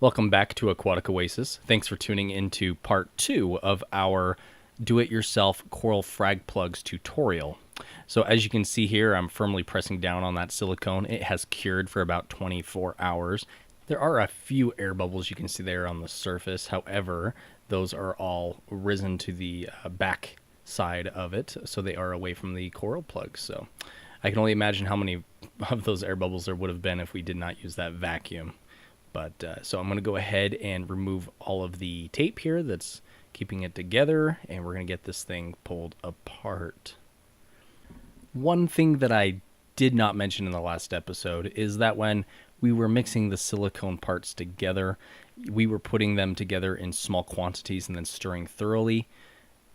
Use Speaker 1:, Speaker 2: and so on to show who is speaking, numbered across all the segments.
Speaker 1: Welcome back to Aquatic Oasis. Thanks for tuning into part 2 of our do-it-yourself Coral Frag Plugs tutorial. So as you can see here, I'm firmly pressing down on that silicone. It has cured for about 24 hours. There are a few air bubbles you can see there on the surface. However, those are all risen to the back side of it, so they are away from the coral plugs. So I can only imagine how many of those air bubbles there would have been if we did not use that vacuum. But so I'm going to go ahead and remove all of the tape here that's keeping it together, and we're going to get this thing pulled apart. One thing that I did not mention in the last episode is that when we were mixing the silicone parts together, we were putting them together in small quantities and then stirring thoroughly.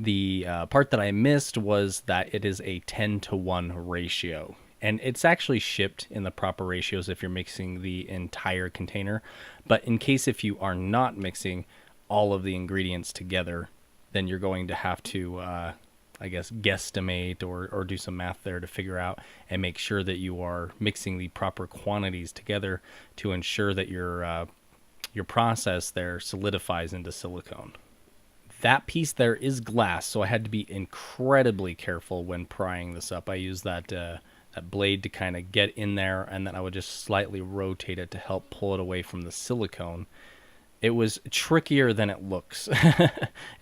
Speaker 1: The part that I missed was that it is a 10-to-1 ratio. And it's actually shipped in the proper ratios if you're mixing the entire container. But in case if you are not mixing all of the ingredients together, then you're going to have to, I guess, guesstimate or do some math there to figure out and make sure that you are mixing the proper quantities together to ensure that your process there solidifies into silicone. That piece there is glass, so I had to be incredibly careful when prying this up. I used that blade to kind of get in there, and then I would just slightly rotate it to help pull it away from the silicone. It was trickier than it looks.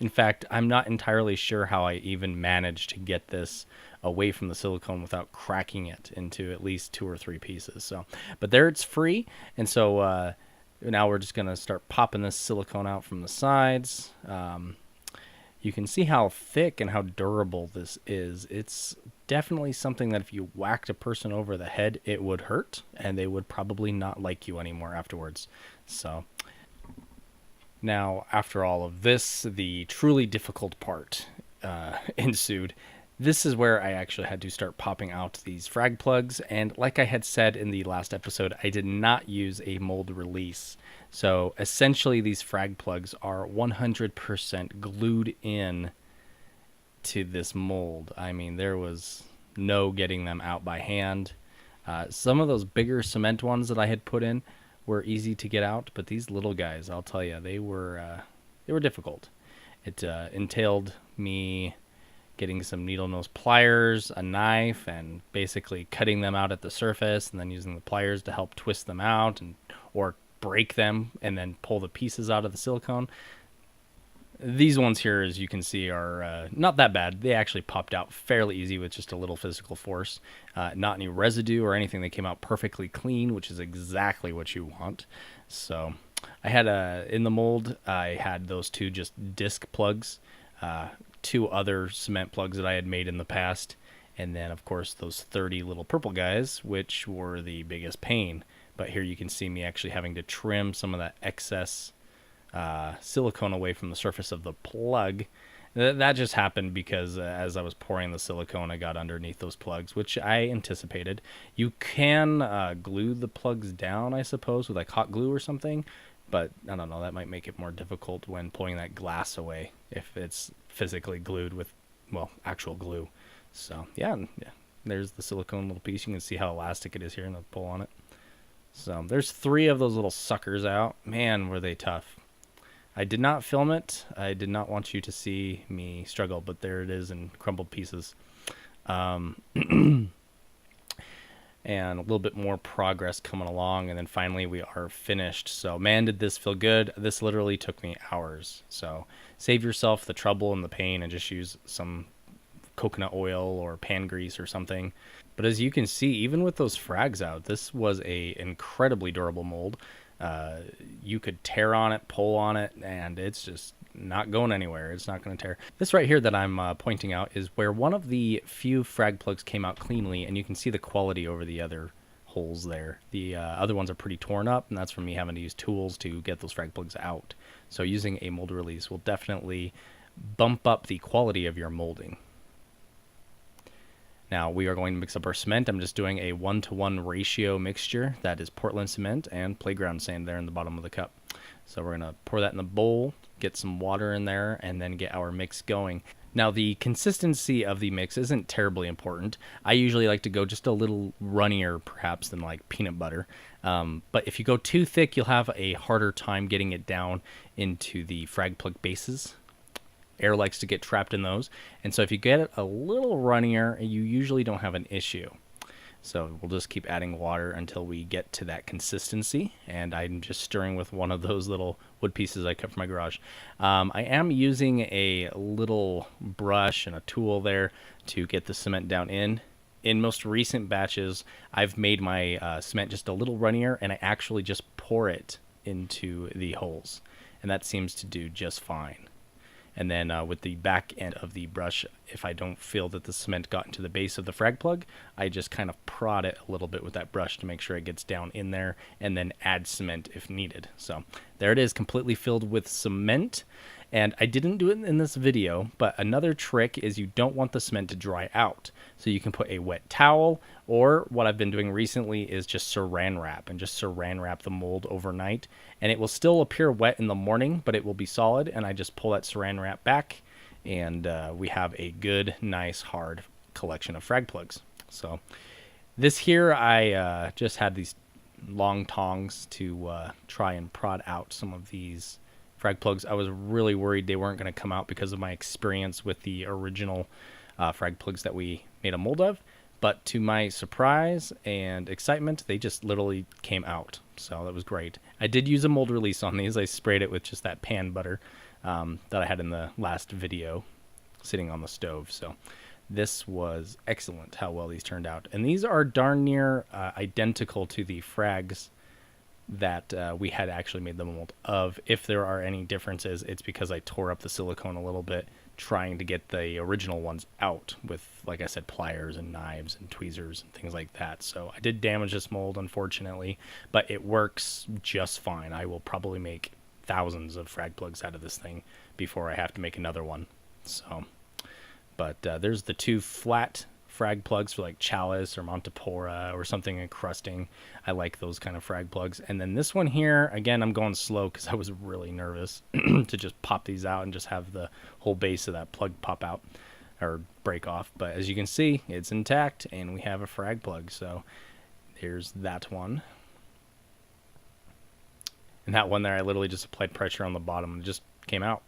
Speaker 1: In fact, I'm not entirely sure how I even managed to get this away from the silicone without cracking it into at least 2 or 3 pieces. So, but there it's free, and so now we're just going to start popping this silicone out from the sides. You can see how thick and how durable this is. It's definitely something that if you whacked a person over the head, it would hurt, and they would probably not like you anymore afterwards. So now, after all of this, the truly difficult part ensued. This is where I actually had to start popping out these frag plugs, and like I had said in the last episode, I did not use a mold release. So essentially these frag plugs are 100% glued in to this mold. I mean, there was no getting them out by hand. Some of those bigger cement ones that I had put in were easy to get out, but these little guys, I'll tell you, they were difficult. It entailed me getting some needle nose pliers, a knife, and basically cutting them out at the surface, and then using the pliers to help twist them out or break them and then pull the pieces out of the silicone. These ones here, as you can see, are not that bad. They actually popped out fairly easy with just a little physical force. Not any residue or anything. They came out perfectly clean, which is exactly what you want. So I had in the mold, I had those 2 just disc plugs, 2 other cement plugs that I had made in the past, and then of course those 30 little purple guys, which were the biggest pain. But here you can see me actually having to trim some of that excess silicone away from the surface of the plug. That just happened because as I was pouring the silicone, I got underneath those plugs, which I anticipated. You can glue the plugs down, I suppose, with like hot glue or something, but I don't know, that might make it more difficult when pulling that glass away if it's physically glued with, well, actual glue. So yeah, there's the silicone little piece. You can see how elastic it is here, and I'll pull on it. So there's 3 of those little suckers out. Man, were they tough. I did not film it. I did not want you to see me struggle, but there it is in crumbled pieces. And a little bit more progress coming along, and then finally we are finished. So man, did this feel good. This literally took me hours. So save yourself the trouble and the pain and just use some coconut oil or pan grease or something. But as you can see, even with those frags out, this was a incredibly durable mold. You could tear on it, pull on it, and it's just not going anywhere. It's not going to tear. This right here that I'm pointing out is where one of the few frag plugs came out cleanly, and you can see the quality over the other holes there. The other ones are pretty torn up, and that's from me having to use tools to get those frag plugs out. So using a mold release will definitely bump up the quality of your molding. Now we are going to mix up our cement. I'm just doing a 1-to-1 ratio mixture. That is Portland cement and playground sand there in the bottom of the cup. So we're going to pour that in the bowl, get some water in there, and then get our mix going. Now, the consistency of the mix isn't terribly important. I usually like to go just a little runnier, perhaps, than like peanut butter. But if you go too thick, you'll have a harder time getting it down into the frag plug bases. Air likes to get trapped in those. And so if you get it a little runnier, you usually don't have an issue. So we'll just keep adding water until we get to that consistency. And I'm just stirring with one of those little wood pieces I cut from my garage. I am using a little brush and a tool there to get the cement down in. In most recent batches, I've made my cement just a little runnier, and I actually just pour it into the holes. And that seems to do just fine. And then with the back end of the brush, if I don't feel that the cement got into the base of the frag plug, I just kind of prod it a little bit with that brush to make sure it gets down in there, and then add cement if needed. So there it is, completely filled with cement. And I didn't do it in this video, but another trick is you don't want the cement to dry out. So you can put a wet towel, or what I've been doing recently is just saran wrap, and just saran wrap the mold overnight. And it will still appear wet in the morning, but it will be solid. And I just pull that saran wrap back, and we have a good, nice, hard collection of frag plugs. So this here, I just had these long tongs to try and prod out some of these frag plugs. I was really worried they weren't going to come out because of my experience with the original frag plugs that we made a mold of. But to my surprise and excitement, they just literally came out. So that was great. I did use a mold release on these. I sprayed it with just that pan butter that I had in the last video sitting on the stove. So this was excellent how well these turned out. And these are darn near identical to the frags that we had actually made the mold of. If there are any differences, it's because I tore up the silicone a little bit trying to get the original ones out with, like I said, pliers and knives and tweezers and things like that. So I did damage this mold, unfortunately, but it works just fine. I will probably make thousands of frag plugs out of this thing before I have to make another one. So, but there's the two flat frag plugs for like chalice or Montipora or something encrusting. I like those kind of frag plugs. And then this one here, again, I'm going slow because I was really nervous to just pop these out and just have the whole base of that plug pop out or break off. But as you can see, it's intact and we have a frag plug. So there's that one. And that one there, I literally just applied pressure on the bottom and just came out.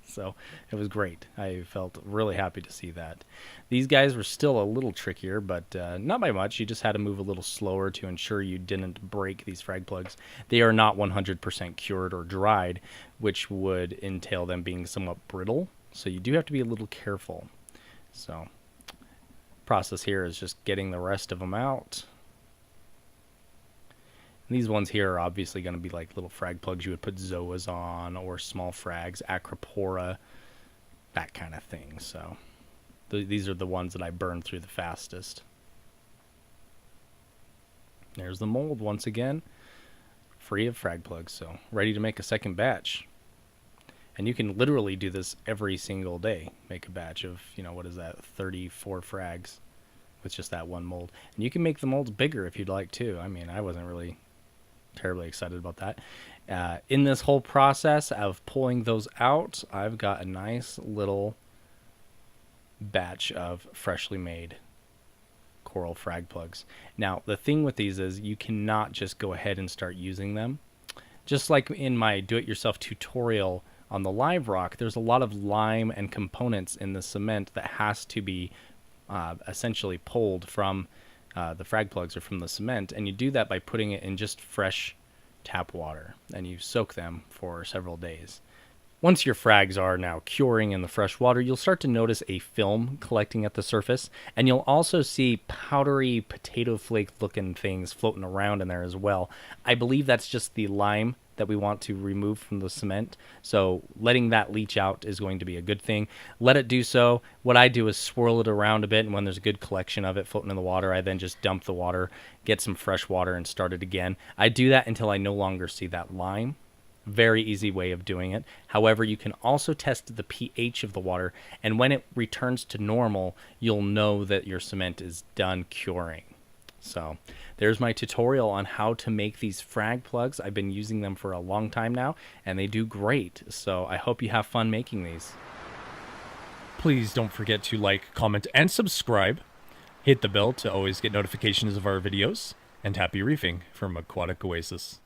Speaker 1: So it was great. I felt really happy to see that. These guys were still a little trickier, but not by much. You just had to move a little slower to ensure you didn't break these frag plugs. They are not 100% cured or dried, which would entail them being somewhat brittle. So you do have to be a little careful. So process here is just getting the rest of them out. These ones here are obviously going to be like little frag plugs you would put zoas on, or small frags, acropora, that kind of thing. So these are the ones that I burn through the fastest. There's the mold once again, free of frag plugs, so ready to make a second batch. And you can literally do this every single day. Make a batch of, what is that, 34 frags with just that one mold. And you can make the molds bigger if you'd like to. I mean, I wasn't really terribly excited about that. In this whole process of pulling those out, I've got a nice little batch of freshly made Coral Frag Plugs. Now, the thing with these is you cannot just go ahead and start using them. Just like in my do-it-yourself tutorial on the live rock, there's a lot of lime and components in the cement that has to be essentially pulled from the frag plugs or from the cement, and you do that by putting it in just fresh tap water, and you soak them for several days. Once your frags are now curing in the fresh water, you'll start to notice a film collecting at the surface, and you'll also see powdery potato flake looking things floating around in there as well. I believe that's just the lime that we want to remove from the cement, so letting that leach out is going to be a good thing. Let it do so. What I do is swirl it around a bit, and when there's a good collection of it floating in the water, I then just dump the water, get some fresh water, and start it again. I do that until I no longer see that lime. Very easy way of doing it. However, you can also test the pH of the water, and when it returns to normal, you'll know that your cement is done curing. So there's my tutorial on how to make these frag plugs. I've been using them for a long time now, and they do great. So I hope you have fun making these. Please don't forget to like, comment, and subscribe. Hit the bell to always get notifications of our videos. And happy reefing from Aquatic Oasis.